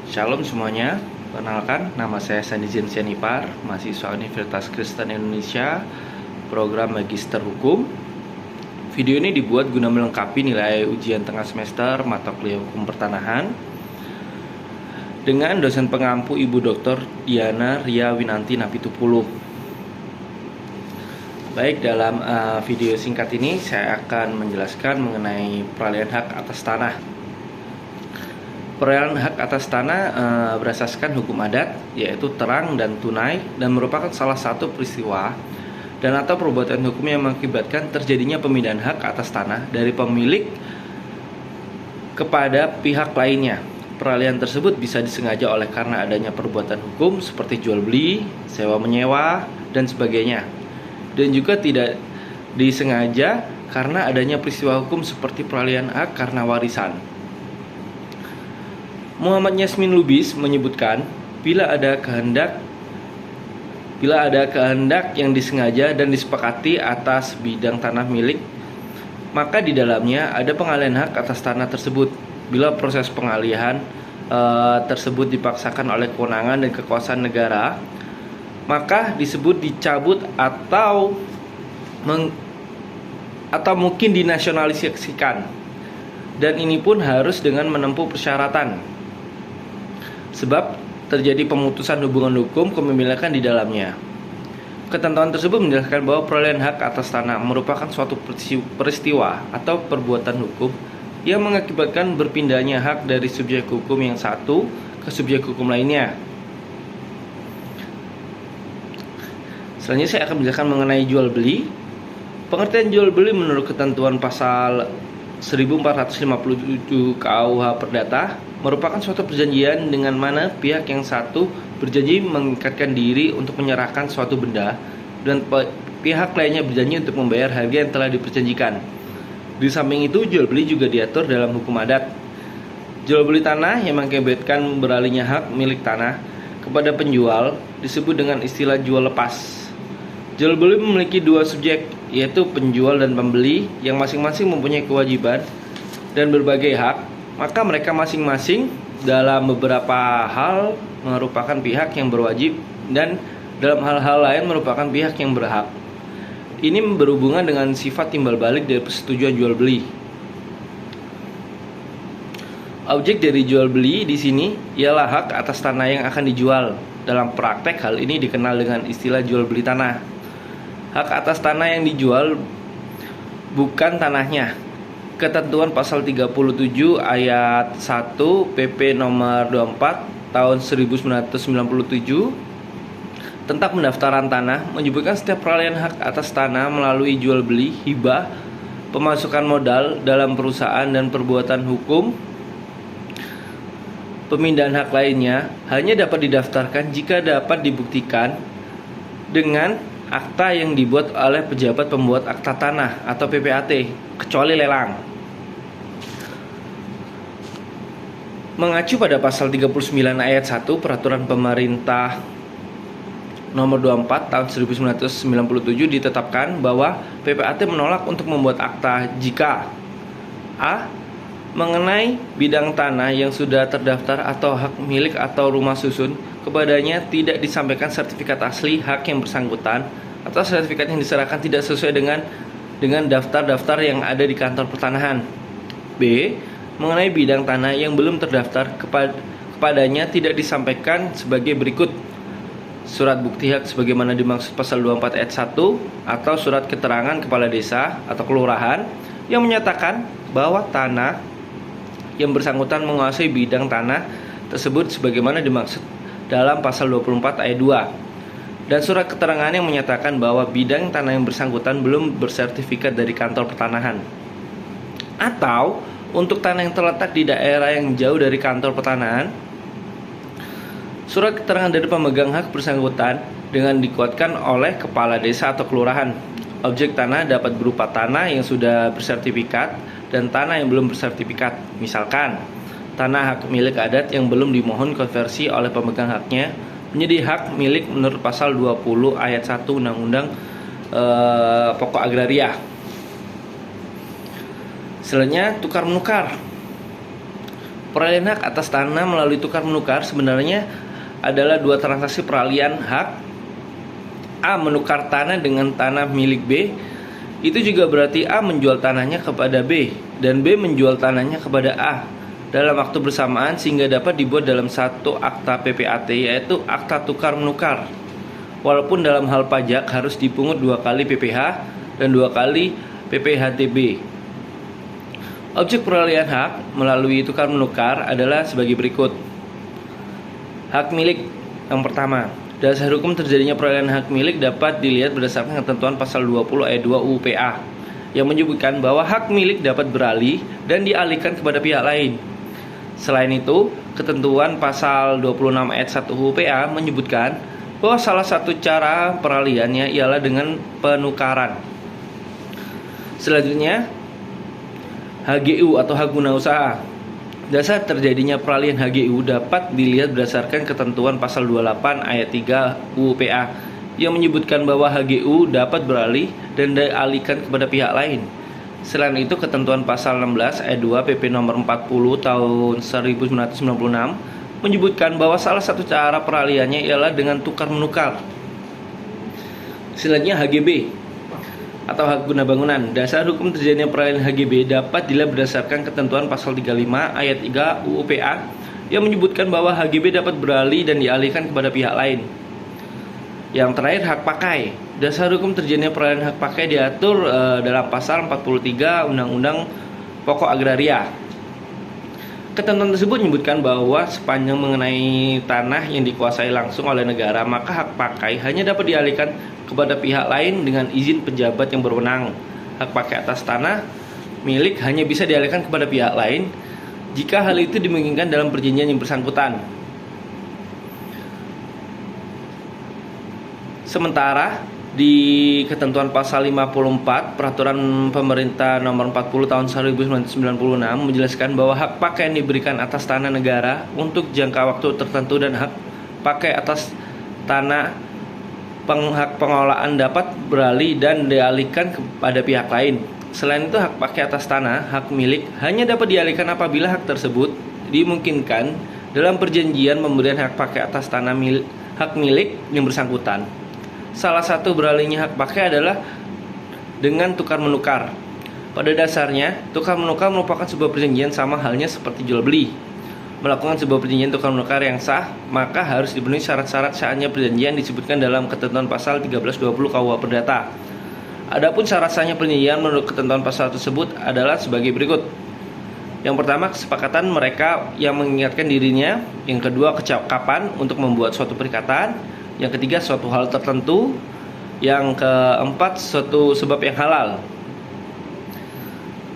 Shalom semuanya, perkenalkan nama saya Sandi Zensianipar, mahasiswa Universitas Kristen Indonesia, program Magister Hukum. Video ini dibuat guna melengkapi nilai ujian tengah semester mata kuliah Hukum Pertanahan dengan dosen pengampu Ibu Dr. Diana Ria Winanti Napitupulu. Baik, dalam video singkat ini saya akan menjelaskan mengenai peralihan hak atas tanah. Peralihan hak atas tanah berasaskan hukum adat, yaitu terang dan tunai, dan merupakan salah satu peristiwa dan atau perbuatan hukum yang mengakibatkan terjadinya pemindahan hak atas tanah dari pemilik kepada pihak lainnya. Peralihan tersebut bisa disengaja oleh karena adanya perbuatan hukum seperti jual beli, sewa menyewa, dan sebagainya. Dan juga tidak disengaja karena adanya peristiwa hukum seperti peralihan hak karena warisan. Muhammad Yasmin Lubis menyebutkan, bila ada kehendak yang disengaja dan disepakati atas bidang tanah milik, maka di dalamnya ada pengalihan hak atas tanah tersebut. Bila proses pengalihan tersebut dipaksakan oleh kewenangan dan kekuasaan negara, maka disebut dicabut atau mungkin dinasionalisasikan. Dan ini pun harus dengan menempuh persyaratan, sebab terjadi pemutusan hubungan hukum kepemilikan di dalamnya. Ketentuan tersebut menjelaskan bahwa peralihan hak atas tanah merupakan suatu peristiwa atau perbuatan hukum yang mengakibatkan berpindahnya hak dari subjek hukum yang satu ke subjek hukum lainnya. Selanjutnya saya akan menjelaskan mengenai jual beli. Pengertian jual beli menurut ketentuan pasal 1457 KUH Perdata merupakan suatu perjanjian dengan mana pihak yang satu berjanji mengikatkan diri untuk menyerahkan suatu benda dan pihak lainnya berjanji untuk membayar harga yang telah diperjanjikan. Di samping itu, jual beli juga diatur dalam hukum adat. Jual beli tanah yang mengakibatkan beralihnya hak milik tanah kepada penjual disebut dengan istilah jual lepas. Jual beli memiliki dua subjek, yaitu penjual dan pembeli, yang masing-masing mempunyai kewajiban dan berbagai hak. Maka mereka masing-masing dalam beberapa hal merupakan pihak yang berwajib dan dalam hal-hal lain merupakan pihak yang berhak. Ini berhubungan dengan sifat timbal balik dari persetujuan jual beli. Objek dari jual beli di sini ialah hak atas tanah yang akan dijual. Dalam praktek hal ini dikenal dengan istilah jual beli tanah. Hak atas tanah yang dijual bukan tanahnya. Ketentuan pasal 37 ayat 1 PP nomor 24 tahun 1997 tentang pendaftaran tanah menyebutkan setiap peralihan hak atas tanah melalui jual beli, hibah, pemasukan modal dalam perusahaan dan perbuatan hukum pemindahan hak lainnya hanya dapat didaftarkan jika dapat dibuktikan dengan akta yang dibuat oleh pejabat pembuat akta tanah atau PPAT, kecuali lelang. Mengacu pada pasal 39 ayat 1 Peraturan Pemerintah nomor 24 tahun 1997 ditetapkan bahwa PPAT menolak untuk membuat akta jika A. mengenai bidang tanah yang sudah terdaftar atau hak milik atau rumah susun kepadanya tidak disampaikan sertifikat asli hak yang bersangkutan atau sertifikat yang diserahkan tidak sesuai dengan daftar-daftar yang ada di kantor pertanahan. B. mengenai bidang tanah yang belum terdaftar kepadanya tidak disampaikan sebagai berikut: surat bukti hak sebagaimana dimaksud pasal 24 ayat 1 atau surat keterangan kepala desa atau kelurahan yang menyatakan bahwa tanah yang bersangkutan menguasai bidang tanah tersebut sebagaimana dimaksud dalam pasal 24 ayat 2, dan surat keterangan yang menyatakan bahwa bidang tanah yang bersangkutan belum bersertifikat dari kantor pertanahan. Atau untuk tanah yang terletak di daerah yang jauh dari kantor pertanahan, surat keterangan dari pemegang hak bersangkutan dengan dikuatkan oleh kepala desa atau kelurahan. Objek tanah dapat berupa tanah yang sudah bersertifikat dan tanah yang belum bersertifikat. Misalkan, tanah hak milik adat yang belum dimohon konversi oleh pemegang haknya menjadi hak milik menurut pasal 20 ayat 1 Undang-Undang Pokok Agraria. Selanjutnya, tukar menukar. Peralihan hak atas tanah melalui tukar menukar sebenarnya adalah dua transaksi peralihan hak. A menukar tanah dengan tanah milik B, itu juga berarti A menjual tanahnya kepada B dan B menjual tanahnya kepada A dalam waktu bersamaan, sehingga dapat dibuat dalam satu akta PPAT, yaitu akta tukar menukar. Walaupun dalam hal pajak harus dipungut 2 kali PPh dan 2 kali PPHTB. Objek peralihan hak melalui tukar menukar adalah sebagai berikut. Hak milik yang pertama. Dasar hukum terjadinya peralihan hak milik dapat dilihat berdasarkan ketentuan pasal 20 ayat 2 UU PA yang menyebutkan bahwa hak milik dapat beralih dan dialihkan kepada pihak lain. Selain itu, ketentuan pasal 26 ayat 1 UU PA menyebutkan bahwa salah satu cara peralihannya ialah dengan penukaran. Selanjutnya, HGU atau hak guna usaha. Dasar terjadinya peralihan HGU dapat dilihat berdasarkan ketentuan pasal 28 ayat 3 UU PA yang menyebutkan bahwa HGU dapat beralih dan dialihkan kepada pihak lain. Selain itu, ketentuan pasal 16 ayat 2 PP nomor 40 tahun 1996 menyebutkan bahwa salah satu cara peralihannya ialah dengan tukar menukar. Selanjutnya HGB atau hak guna bangunan. Dasar hukum terjadinya peralihan HGB dapat dilihat berdasarkan ketentuan pasal 35 ayat 3 UU PA yang menyebutkan bahwa HGB dapat beralih dan dialihkan kepada pihak lain. Yang terakhir, hak pakai. Dasar hukum terjadinya peralihan hak pakai diatur dalam pasal 43 Undang-Undang Pokok Agraria. Ketentuan tersebut menyebutkan bahwa sepanjang mengenai tanah yang dikuasai langsung oleh negara, maka hak pakai hanya dapat dialihkan kepada pihak lain dengan izin pejabat yang berwenang. Hak pakai atas tanah milik hanya bisa dialihkan kepada pihak lain jika hal itu dimungkinkan dalam perjanjian yang bersangkutan. Sementara di ketentuan pasal 54 Peraturan Pemerintah Nomor 40 Tahun 1996 menjelaskan bahwa hak pakai yang diberikan atas tanah negara untuk jangka waktu tertentu dan hak pakai atas tanah hak pengelolaan dapat beralih dan dialihkan kepada pihak lain. Selain itu, hak pakai atas tanah, hak milik, hanya dapat dialihkan apabila hak tersebut dimungkinkan dalam perjanjian pemberian hak pakai atas tanah hak milik yang bersangkutan. Salah satu beralihnya hak pakai adalah dengan tukar menukar. Pada dasarnya, tukar menukar merupakan sebuah perjanjian sama halnya seperti jual beli. Melakukan sebuah perjanjian tukar menukar yang sah, maka harus dipenuhi syarat-syarat sahnya perjanjian disebutkan dalam ketentuan pasal 1320 KUH Perdata. Adapun syarat sahnya perjanjian menurut ketentuan pasal tersebut adalah sebagai berikut. Yang pertama, kesepakatan mereka yang mengingatkan dirinya. Yang kedua, kapan untuk membuat suatu perikatan. Yang ketiga, suatu hal tertentu. Yang keempat, suatu sebab yang halal.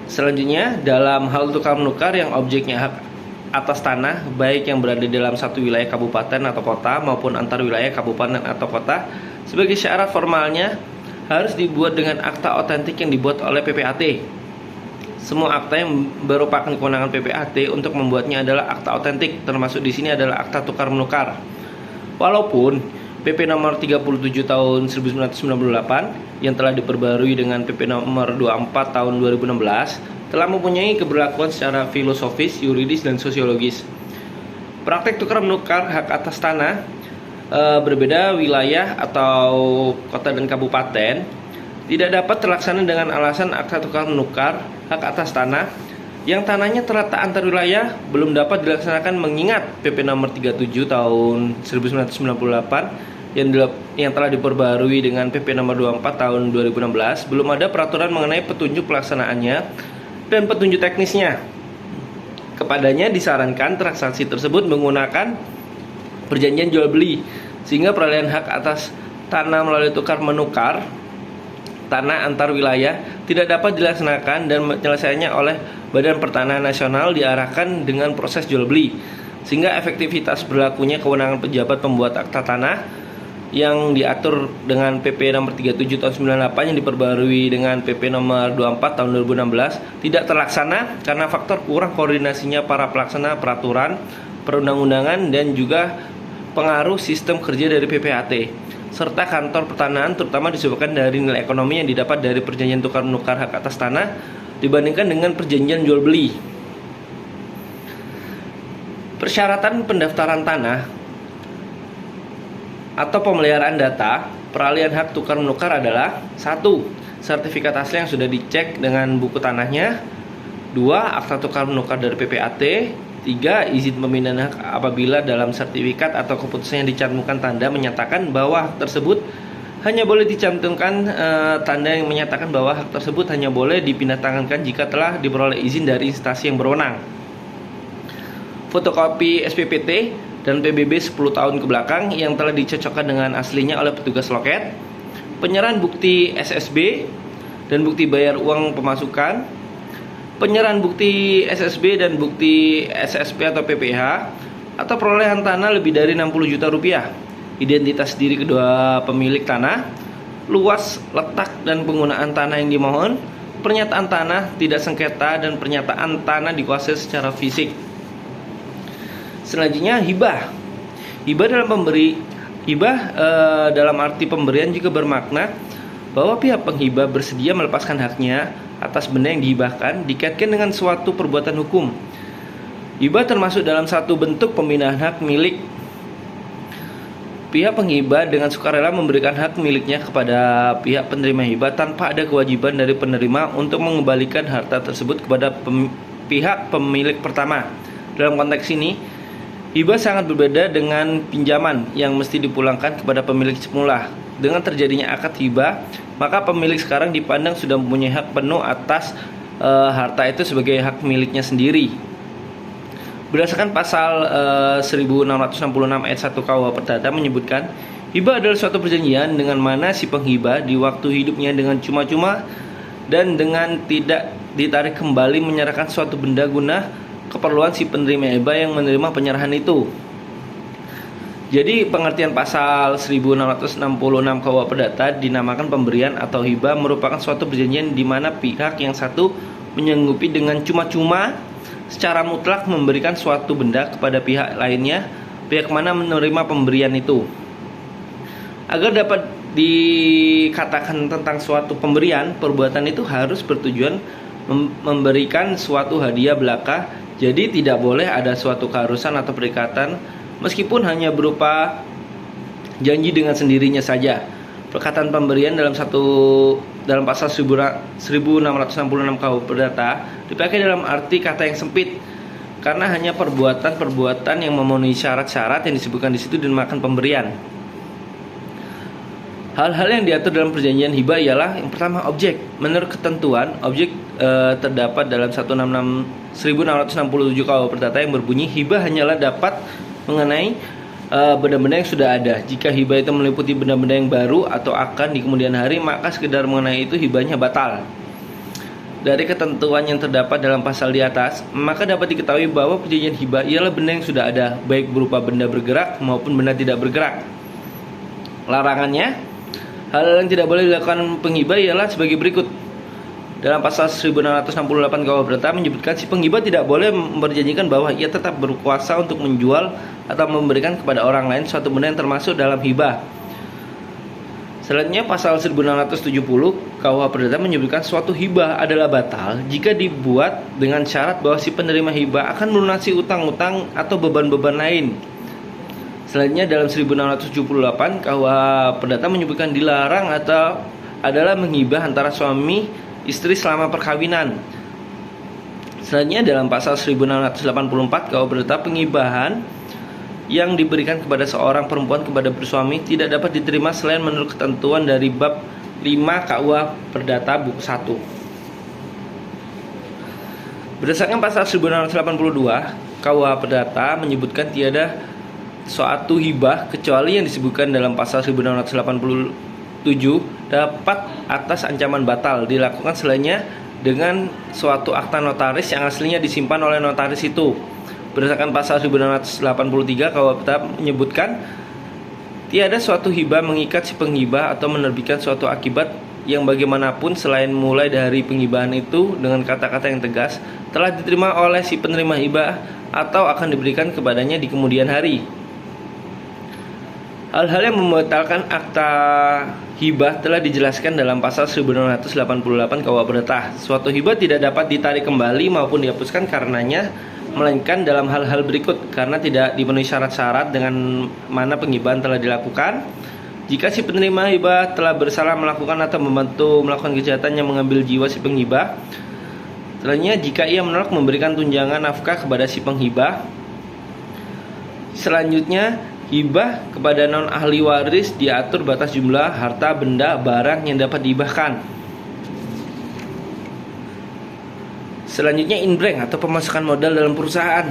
Selanjutnya, dalam hal tukar menukar yang objeknya hak atas tanah, baik yang berada dalam satu wilayah kabupaten atau kota maupun antar wilayah kabupaten atau kota, sebagai syarat formalnya harus dibuat dengan akta otentik yang dibuat oleh PPAT. Semua akta yang merupakan kewenangan PPAT untuk membuatnya adalah akta otentik, termasuk di sini adalah akta tukar menukar. Walaupun PP nomor 37 tahun 1998 yang telah diperbarui dengan PP nomor 24 tahun 2016 telah mempunyai keberlakuan secara filosofis, yuridis, dan sosiologis. Praktek tukar menukar hak atas tanah berbeda wilayah atau kota dan kabupaten tidak dapat terlaksana dengan alasan akta tukar menukar hak atas tanah yang tanahnya terletak antar wilayah belum dapat dilaksanakan mengingat PP nomor 37 tahun 1998 yang telah diperbarui dengan PP nomor 24 tahun 2016 belum ada peraturan mengenai petunjuk pelaksanaannya dan petunjuk teknisnya. Kepadanya disarankan transaksi tersebut menggunakan perjanjian jual beli, sehingga peralihan hak atas tanah melalui tukar menukar tanah antar wilayah tidak dapat dilaksanakan dan penyelesaiannya oleh Badan Pertanahan Nasional diarahkan dengan proses jual beli, sehingga efektivitas berlakunya kewenangan pejabat pembuat akta tanah yang diatur dengan PP nomor 37 tahun 98 yang diperbarui dengan PP nomor 24 tahun 2016 tidak terlaksana karena faktor kurang koordinasinya para pelaksana peraturan perundang-undangan dan juga pengaruh sistem kerja dari PPAT serta kantor pertanahan, terutama disebabkan dari nilai ekonomi yang didapat dari perjanjian tukar menukar hak atas tanah dibandingkan dengan perjanjian jual beli. Persyaratan pendaftaran tanah atau pemeliharaan data peralihan hak tukar menukar adalah: 1. Sertifikat asli yang sudah dicek dengan buku tanahnya. 2. Akta tukar menukar dari PPAT. 3. Izin pemindahan hak apabila dalam sertifikat atau keputusan yang dicantumkan tanda menyatakan bahwa hak tersebut hanya boleh dicantumkan tanda yang menyatakan bahwa hak tersebut hanya boleh dipindahtangankan jika telah diperoleh izin dari instansi yang berwenang. Fotokopi SPPT dan PBB 10 tahun ke belakang yang telah dicocokkan dengan aslinya oleh petugas loket. Penyerahan bukti SSB dan bukti bayar uang pemasukan. Penyerahan bukti SSB dan bukti SSP atau PPH atau perolehan tanah lebih dari 60 juta rupiah. Identitas diri kedua pemilik tanah, luas, letak, dan penggunaan tanah yang dimohon, pernyataan tanah tidak sengketa, dan pernyataan tanah dikuasai secara fisik. Selanjutnya hibah. Hibah dalam arti pemberian juga bermakna bahwa pihak penghibah bersedia melepaskan haknya atas benda yang dihibahkan dikaitkan dengan suatu perbuatan hukum. Hibah termasuk dalam satu bentuk pemindahan hak milik. Pihak penghibah dengan sukarela memberikan hak miliknya kepada pihak penerima hibah tanpa ada kewajiban dari penerima untuk mengembalikan harta tersebut kepada pihak pemilik pertama. Dalam konteks ini, hibah sangat berbeda dengan pinjaman yang mesti dipulangkan kepada pemilik semula. Dengan terjadinya akad hibah, maka pemilik sekarang dipandang sudah mempunyai hak penuh atas harta itu sebagai hak miliknya sendiri. Berdasarkan pasal 1666 ayat 1 KUH Perdata menyebutkan, hibah adalah suatu perjanjian dengan mana si penghibah di waktu hidupnya dengan cuma-cuma dan dengan tidak ditarik kembali menyerahkan suatu benda guna keperluan si penerima hibah yang menerima penyerahan itu. Jadi pengertian pasal 1666 KUH Perdata dinamakan pemberian atau hibah merupakan suatu perjanjian di mana pihak yang satu menyanggupi dengan cuma-cuma secara mutlak memberikan suatu benda kepada pihak lainnya, pihak mana menerima pemberian itu. Agar dapat dikatakan tentang suatu pemberian, perbuatan itu harus bertujuan memberikan suatu hadiah belaka. Jadi tidak boleh ada suatu keharusan atau perikatan meskipun hanya berupa janji dengan sendirinya saja. Perkataan pemberian dalam pasal 1666 KUH Perdata dipakai dalam arti kata yang sempit karena hanya perbuatan-perbuatan yang memenuhi syarat-syarat yang disebutkan di situ dinamakan pemberian. Hal-hal yang diatur dalam perjanjian hibah ialah yang pertama objek. Menurut ketentuan, objek terdapat dalam 1667 KUH Perdata yang berbunyi hibah hanyalah dapat mengenai benda-benda yang sudah ada. Jika hibah itu meliputi benda-benda yang baru atau akan di kemudian hari, maka sekedar mengenai itu hibahnya batal. Dari ketentuan yang terdapat dalam pasal di atas, maka dapat diketahui bahwa perjanjian hibah ialah benda yang sudah ada, baik berupa benda bergerak maupun benda tidak bergerak. Larangannya, hal yang tidak boleh dilakukan penghibah ialah sebagai berikut. Dalam pasal 1668 KUH Perdata menyebutkan si penghibah tidak boleh memperjanjikan bahwa ia tetap berkuasa untuk menjual atau memberikan kepada orang lain suatu benda yang termasuk dalam hibah. Selanjutnya pasal 1670 KUH Perdata menyebutkan suatu hibah adalah batal jika dibuat dengan syarat bahwa si penerima hibah akan melunasi utang-utang atau beban-beban lain. Selanjutnya dalam 1678 KUH Perdata menyebutkan dilarang atau adalah menghibah antara suami istri selama perkawinan. Selanjutnya dalam pasal 1684 KUH Perdata pengibahan yang diberikan kepada seorang perempuan kepada bersuami tidak dapat diterima selain menurut ketentuan dari bab 5 KUH Perdata buku 1. Berdasarkan pasal 1682 KUH Perdata menyebutkan tiada suatu hibah kecuali yang disebutkan dalam pasal 1687 dapat atas ancaman batal dilakukan selainnya dengan suatu akta notaris yang aslinya disimpan oleh notaris itu. Berdasarkan pasal 1683 KUH Perdata menyebutkan tiada suatu hibah mengikat si penghibah atau menerbitkan suatu akibat yang bagaimanapun selain mulai dari penghibahan itu dengan kata-kata yang tegas telah diterima oleh si penerima hibah atau akan diberikan kepadanya di kemudian hari. Hal-hal yang membatalkan akta hibah telah dijelaskan dalam pasal 1688 KUH Perdata. Suatu hibah tidak dapat ditarik kembali maupun dihapuskan karenanya melainkan dalam hal-hal berikut karena tidak dipenuhi syarat-syarat dengan mana penghibahan telah dilakukan. Jika si penerima hibah telah bersalah melakukan atau membantu melakukan kejahatan yang mengambil jiwa si penghibah. Selanjutnya, jika ia menolak memberikan tunjangan nafkah kepada si penghibah. Selanjutnya, hibah kepada non ahli waris diatur batas jumlah harta, benda, barang yang dapat dihibahkan. Selanjutnya, inbreng atau pemasukan modal dalam perusahaan.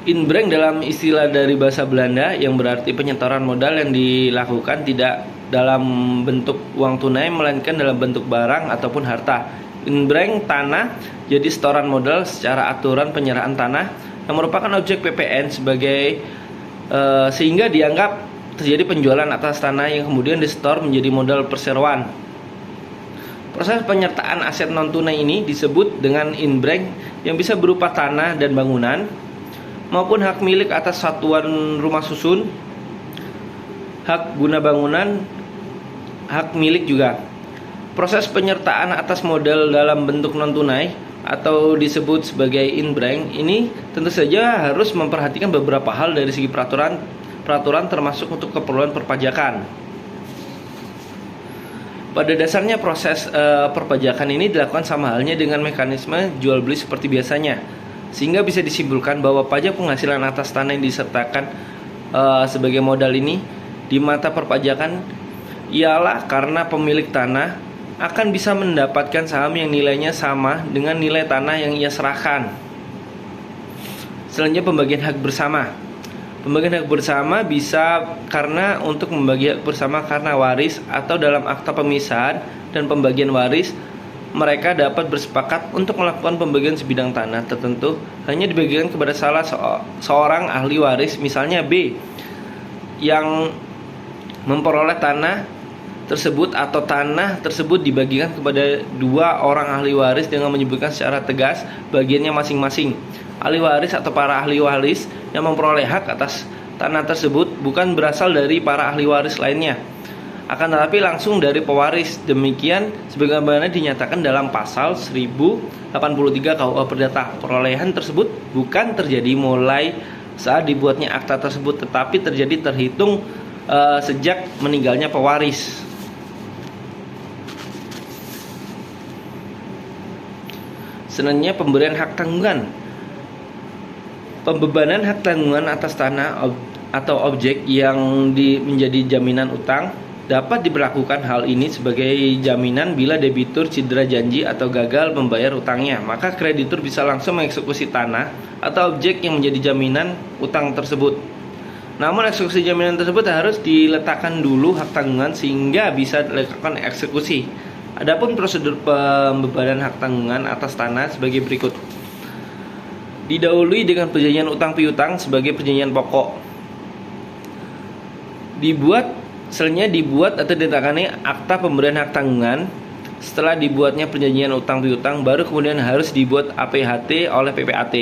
Inbreng dalam istilah dari bahasa Belanda yang berarti penyetoran modal yang dilakukan tidak dalam bentuk uang tunai melainkan dalam bentuk barang ataupun harta. Inbreng tanah jadi setoran modal secara aturan penyerahan tanah yang merupakan objek PPN sebagai sehingga dianggap terjadi penjualan atas tanah yang kemudian disetor menjadi modal perseroan. Proses penyertaan aset non tunai ini disebut dengan inbreng yang bisa berupa tanah dan bangunan maupun hak milik atas satuan rumah susun, hak guna bangunan, hak milik juga. Proses penyertaan atas modal dalam bentuk non tunai atau disebut sebagai inbreng ini tentu saja harus memperhatikan beberapa hal dari segi peraturan termasuk untuk keperluan perpajakan. Pada dasarnya proses perpajakan ini dilakukan sama halnya dengan mekanisme jual beli seperti biasanya, sehingga bisa disimpulkan bahwa pajak penghasilan atas tanah yang disertakan sebagai modal ini di mata perpajakan ialah karena pemilik tanah akan bisa mendapatkan saham yang nilainya sama dengan nilai tanah yang ia serahkan. Selanjutnya, pembagian hak bersama. Pembagian hak bersama bisa karena untuk membagi hak bersama karena waris atau dalam akta pemisahan dan pembagian waris mereka dapat bersepakat untuk melakukan pembagian sebidang tanah tertentu hanya dibagikan kepada salah seorang ahli waris, misalnya B yang memperoleh tanah tersebut atau tanah tersebut dibagikan kepada dua orang ahli waris dengan menyebutkan secara tegas bagiannya masing-masing. Ahli waris atau para ahli waris yang memperoleh hak atas tanah tersebut bukan berasal dari para ahli waris lainnya, akan tetapi langsung dari pewaris. Demikian sebagaimana dinyatakan dalam pasal 1083 KUH Perdata. Perolehan tersebut bukan terjadi mulai saat dibuatnya akta tersebut, tetapi terjadi terhitung sejak meninggalnya pewaris. Selanjutnya, pemberian hak tanggungan. Pembebanan hak tanggungan atas tanah atau objek yang menjadi jaminan utang dapat diberlakukan hal ini sebagai jaminan bila debitur cedera janji atau gagal membayar utangnya. Maka kreditur bisa langsung mengeksekusi tanah atau objek yang menjadi jaminan utang tersebut. Namun eksekusi jaminan tersebut harus diletakkan dulu hak tanggungan sehingga bisa dilakukan eksekusi. Adapun prosedur pembebanan hak tanggungan atas tanah sebagai berikut. Didahului dengan perjanjian utang piutang sebagai perjanjian pokok. Selanjutnya dibuat atau ditangani akta pemberian hak tanggungan. Setelah dibuatnya perjanjian utang piutang, baru kemudian harus dibuat APHT oleh PPAT.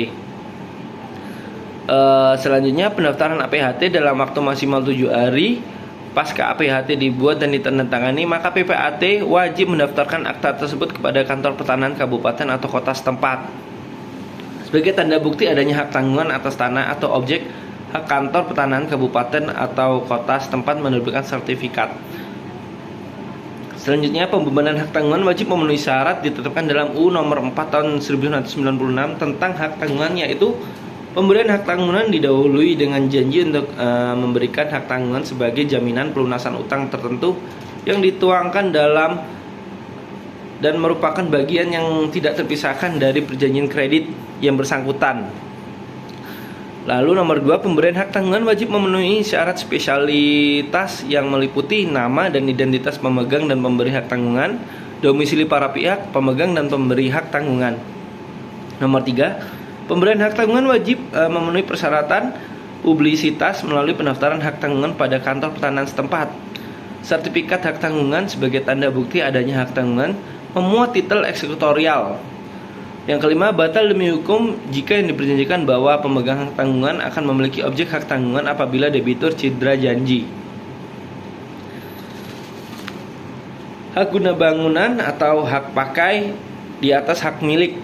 Selanjutnya, pendaftaran APHT dalam waktu maksimal 7 hari. Pasca APHT dibuat dan ditandatangani, maka PPAT wajib mendaftarkan akta tersebut kepada kantor pertanahan kabupaten atau kota setempat. Sebagai tanda bukti adanya hak tanggungan atas tanah atau objek, hak kantor pertanahan kabupaten atau kota setempat menerbitkan sertifikat. Selanjutnya, pembebanan hak tanggungan wajib memenuhi syarat ditetapkan dalam UU nomor 4 tahun 1996 tentang hak tanggungan, yaitu pemberian hak tanggungan didahului dengan janji untuk memberikan hak tanggungan sebagai jaminan pelunasan utang tertentu yang dituangkan dalam dan merupakan bagian yang tidak terpisahkan dari perjanjian kredit yang bersangkutan. Lalu nomor 2, pemberian hak tanggungan wajib memenuhi syarat spesialitas yang meliputi nama dan identitas pemegang dan pemberi hak tanggungan, domisili para pihak, pemegang dan pemberi hak tanggungan. Nomor 3, pemberian hak tanggungan wajib memenuhi persyaratan publisitas melalui pendaftaran hak tanggungan pada kantor pertanahan setempat. Sertifikat hak tanggungan sebagai tanda bukti adanya hak tanggungan memuat titel eksekutorial. Yang kelima, batal demi hukum jika yang diperjanjikan bahwa pemegang hak tanggungan akan memiliki objek hak tanggungan apabila debitur cedera janji. Hak guna bangunan atau hak pakai di atas hak milik.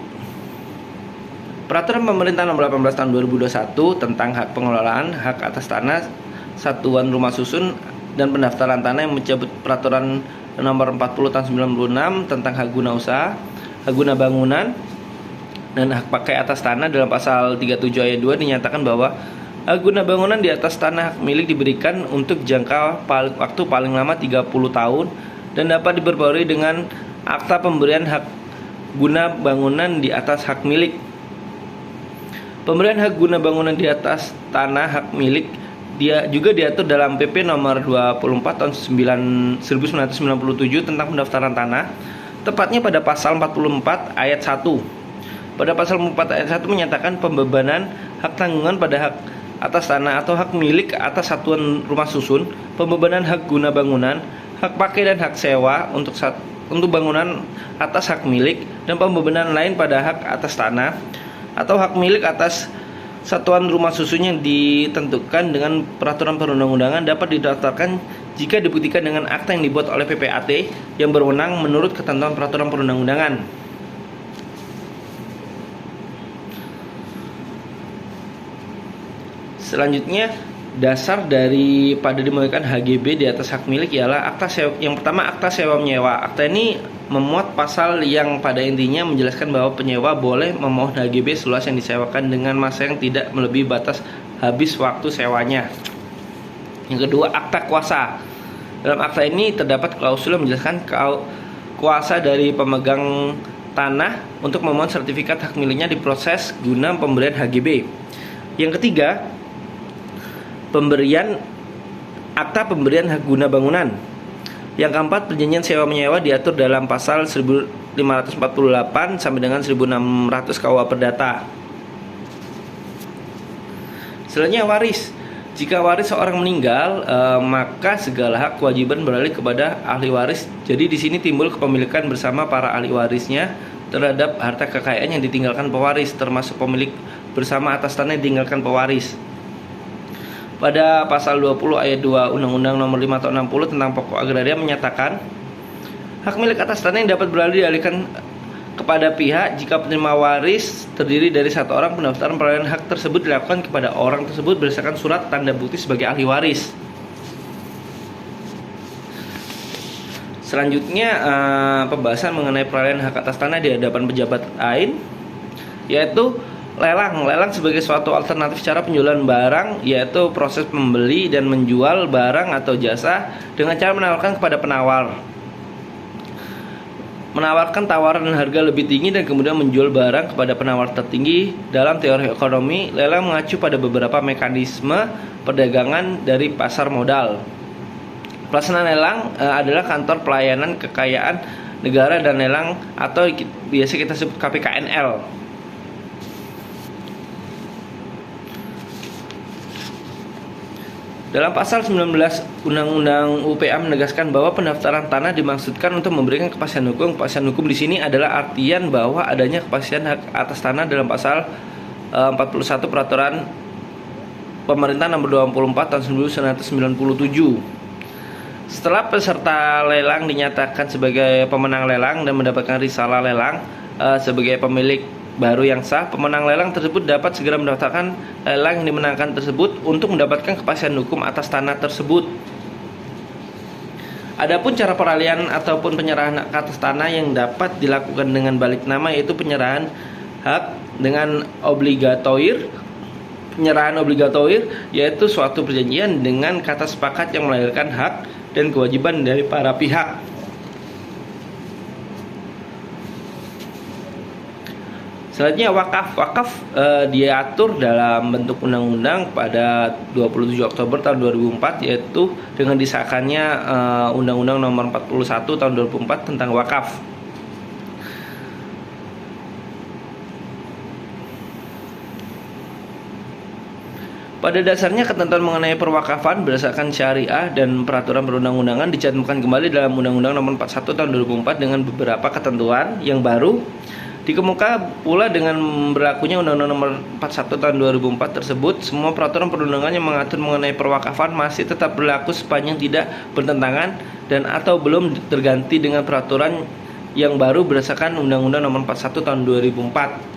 Peraturan Pemerintah Nomor 18 Tahun 2021 tentang hak pengelolaan hak atas tanah, satuan rumah susun, dan pendaftaran tanah yang mencabut Peraturan Nomor 40 Tahun 96 tentang hak guna usaha, hak guna bangunan, dan hak pakai atas tanah. Dalam pasal 37 ayat 2 dinyatakan bahwa hak guna bangunan di atas tanah hak milik diberikan untuk jangka waktu paling lama 30 tahun dan dapat diperbarui dengan akta pemberian hak guna bangunan di atas hak milik. Pemberian hak guna bangunan di atas tanah hak milik dia juga diatur dalam PP nomor 24 tahun 1997 tentang pendaftaran tanah, tepatnya pada pasal 44 ayat 1. Pada pasal 44 ayat 1 menyatakan pembebanan hak tanggungan pada hak atas tanah atau hak milik atas satuan rumah susun, pembebanan hak guna bangunan, hak pakai dan hak sewa untuk bangunan atas hak milik, dan pembebanan lain pada hak atas tanah atau hak milik atas satuan rumah susun yang ditentukan dengan peraturan perundang-undangan dapat didaftarkan jika dibuktikan dengan akta yang dibuat oleh PPAT yang berwenang menurut ketentuan peraturan perundang-undangan. Selanjutnya, dasar daripada dimulaikan HGB di atas hak milik ialah akta sewa. Yang pertama, akta sewa menyewa. Akta ini memuat pasal yang pada intinya menjelaskan bahwa penyewa boleh memohon HGB seluas yang disewakan dengan masa yang tidak melebihi batas habis waktu sewanya. Yang kedua, akta kuasa. Dalam akta ini terdapat klausul yang menjelaskan kuasa dari pemegang tanah untuk memohon sertifikat hak miliknya diproses guna pemberian HGB. Yang ketiga, akta pemberian hak guna bangunan. Yang keempat, perjanjian sewa menyewa diatur dalam pasal 1548 sampai dengan 1600 KUH Perdata. Selanjutnya, waris. Jika waris seorang meninggal, maka segala hak kewajiban beralih kepada ahli waris. Jadi di sini timbul kepemilikan bersama para ahli warisnya terhadap harta kekayaan yang ditinggalkan pewaris, termasuk pemilik bersama atas tanah yang ditinggalkan pewaris. Pada pasal 20 ayat 2 Undang-Undang Nomor 5 Tahun 60 tentang pokok agraria menyatakan hak milik atas tanah yang dapat beralih dialihkan kepada pihak jika penerima waris terdiri dari satu orang. Pendaftaran peralihan hak tersebut dilakukan kepada orang tersebut berdasarkan surat tanda bukti sebagai ahli waris. Selanjutnya, pembahasan mengenai peralihan hak atas tanah di hadapan pejabat lain, yaitu lelang. Lelang sebagai suatu alternatif cara penjualan barang, yaitu proses membeli dan menjual barang atau jasa dengan cara menawarkan kepada penawar, menawarkan tawaran harga lebih tinggi dan kemudian menjual barang kepada penawar tertinggi. Dalam teori ekonomi, lelang mengacu pada beberapa mekanisme perdagangan dari pasar modal. Pelaksana lelang adalah kantor pelayanan kekayaan negara dan lelang atau biasa kita sebut KPKNL. Dalam pasal 19 Undang-Undang UPA menegaskan bahwa pendaftaran tanah dimaksudkan untuk memberikan kepastian hukum. Kepastian hukum di sini adalah artian bahwa adanya kepastian hak atas tanah dalam pasal 41 Peraturan Pemerintah Nomor 24 Tahun 1997. Setelah peserta lelang dinyatakan sebagai pemenang lelang dan mendapatkan risalah lelang sebagai pemilik baru yang sah, pemenang lelang tersebut dapat segera mendaftarkan lelang yang dimenangkan tersebut untuk mendapatkan kepastian hukum atas tanah tersebut. Adapun cara peralihan ataupun penyerahan hak atas tanah yang dapat dilakukan dengan balik nama, yaitu penyerahan hak dengan obligatoir. Penyerahan obligatoir yaitu suatu perjanjian dengan kata sepakat yang melahirkan hak dan kewajiban dari para pihak. Selanjutnya, wakaf diatur dalam bentuk undang-undang pada 27 Oktober tahun 2004, yaitu dengan disahkannya Undang-Undang Nomor 41 tahun 2004 tentang wakaf. Pada dasarnya, ketentuan mengenai perwakafan berdasarkan syariah dan peraturan perundang-undangan dicantumkan kembali dalam Undang-Undang Nomor 41 tahun 2004 dengan beberapa ketentuan yang baru. Dikemuka pula dengan berlakunya Undang-Undang Nomor 41 tahun 2004 tersebut, semua peraturan perundangan yang mengatur mengenai perwakafan masih tetap berlaku sepanjang tidak bertentangan dan atau belum terganti dengan peraturan yang baru berdasarkan Undang-Undang Nomor 41 tahun 2004.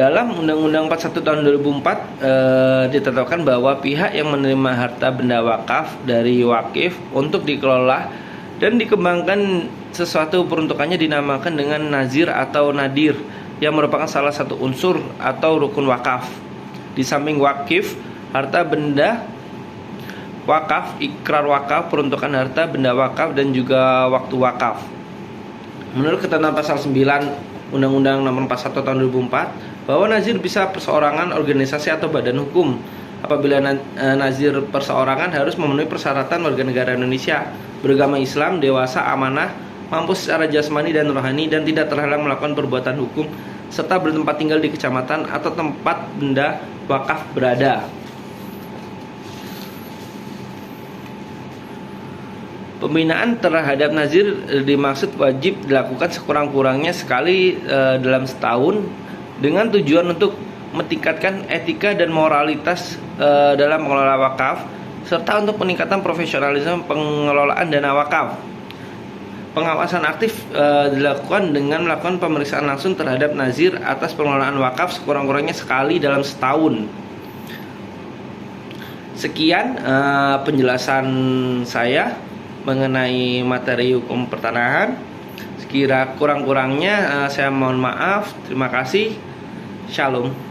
Dalam Undang-Undang 41 tahun 2004 ditetapkan bahwa pihak yang menerima harta benda wakaf dari wakif untuk dikelola dan dikembangkan sesuatu peruntukannya dinamakan dengan nazir atau nadir, yang merupakan salah satu unsur atau rukun wakaf. Di samping wakif, harta benda wakaf, ikrar wakaf, peruntukan harta benda wakaf, dan juga waktu wakaf. Menurut ketentuan pasal 9 Undang-Undang Nomor 41 tahun 2004, bahwa nazir bisa perseorangan, organisasi, atau badan hukum. Apabila nazir perseorangan harus memenuhi persyaratan warga negara Indonesia, beragama Islam, dewasa, amanah, mampu secara jasmani dan rohani, dan tidak terhalang melakukan perbuatan hukum, serta bertempat tinggal di kecamatan atau tempat benda wakaf berada. Pembinaan terhadap nazir dimaksud wajib dilakukan sekurang-kurangnya sekali dalam setahun, dengan tujuan untuk meningkatkan etika dan moralitas dalam mengelola wakaf, serta untuk peningkatan profesionalisme pengelolaan dana wakaf. Pengawasan aktif dilakukan dengan melakukan pemeriksaan langsung terhadap nazir atas pengelolaan wakaf sekurang-kurangnya sekali dalam setahun. Sekian penjelasan saya mengenai materi hukum pertanahan. Sekira kurang-kurangnya saya mohon maaf. Terima kasih. Shalom.